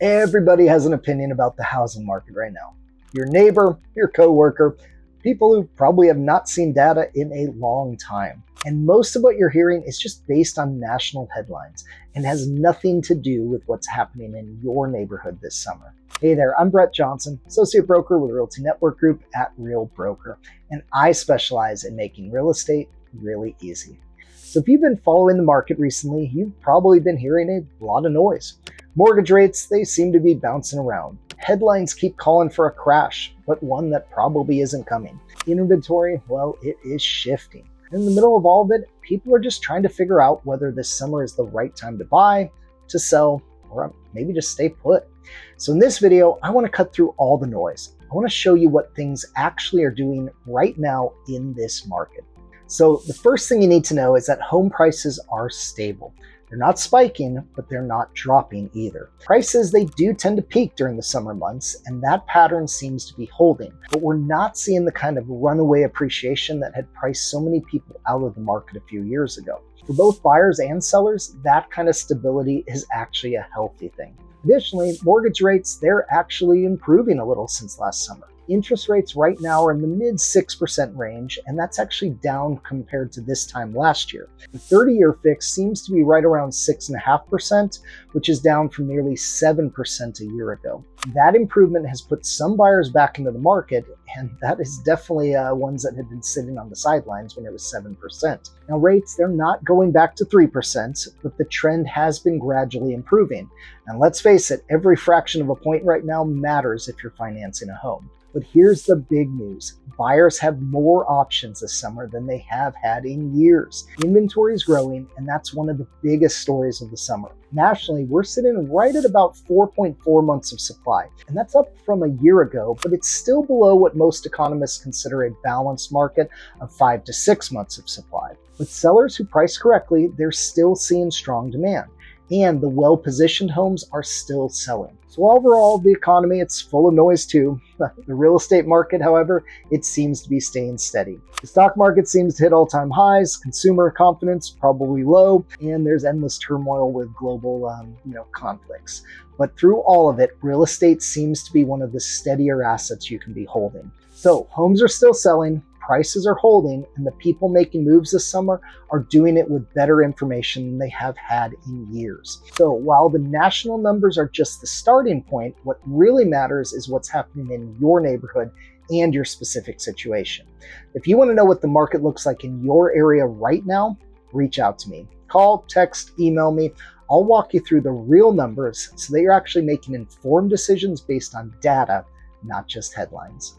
Everybody has an opinion about the housing market right now. Your neighbor, your coworker, people who probably have not seen data in a long time. And most of what you're hearing is just based on national headlines and has nothing to do with what's happening in your neighborhood this summer. Hey there, I'm Bret Johnson, associate broker with Realty Network Group at Real Broker, and I specialize in making real estate really easy. So if you've been following the market recently, you've probably been hearing a lot of noise. Mortgage rates, they seem to be bouncing around. Headlines keep calling for a crash, but one that probably isn't coming. Inventory, well, it is shifting. In the middle of all of it, people are just trying to figure out whether this summer is the right time to buy, to sell, or maybe just stay put. So in this video, I want to cut through all the noise. I want to show you what things actually are doing right now in this market. So the first thing you need to know is that home prices are stable. They're not spiking, but they're not dropping either. Prices, they do tend to peak during the summer months, and that pattern seems to be holding. But we're not seeing the kind of runaway appreciation that had priced so many people out of the market a few years ago. For both buyers and sellers, that kind of stability is actually a healthy thing. Additionally, mortgage rates, they're actually improving a little since last summer. Interest rates right now are in the mid 6% range, and that's actually down compared to this time last year. The 30-year fix seems to be right around 6.5%, which is down from nearly 7% a year ago. That improvement has put some buyers back into the market, and that is definitely ones that had been sitting on the sidelines when it was 7%. Now rates, they're not going back to 3%, but the trend has been gradually improving. And let's face it, every fraction of a point right now matters if you're financing a home. But here's the big news. Buyers have more options this summer than they have had in years. Inventory is growing, and that's one of the biggest stories of the summer. Nationally, we're sitting right at about 4.4 months of supply, and that's up from a year ago, but it's still below what most economists consider a balanced market of 5 to 6 months of supply. With sellers who price correctly, they're still seeing strong demand, and the well-positioned homes are still selling. So overall, the economy, it's full of noise too. The real estate market, however, it seems to be staying steady. The stock market seems to hit all-time highs, consumer confidence probably low, and there's endless turmoil with global conflicts. But through all of it, real estate seems to be one of the steadier assets you can be holding. So homes are still selling, prices are holding, and the people making moves this summer are doing it with better information than they have had in years. So while the national numbers are just the starting point, what really matters is what's happening in your neighborhood and your specific situation. If you want to know what the market looks like in your area right now, reach out to me. Call, text, email me. I'll walk you through the real numbers so that you're actually making informed decisions based on data, not just headlines.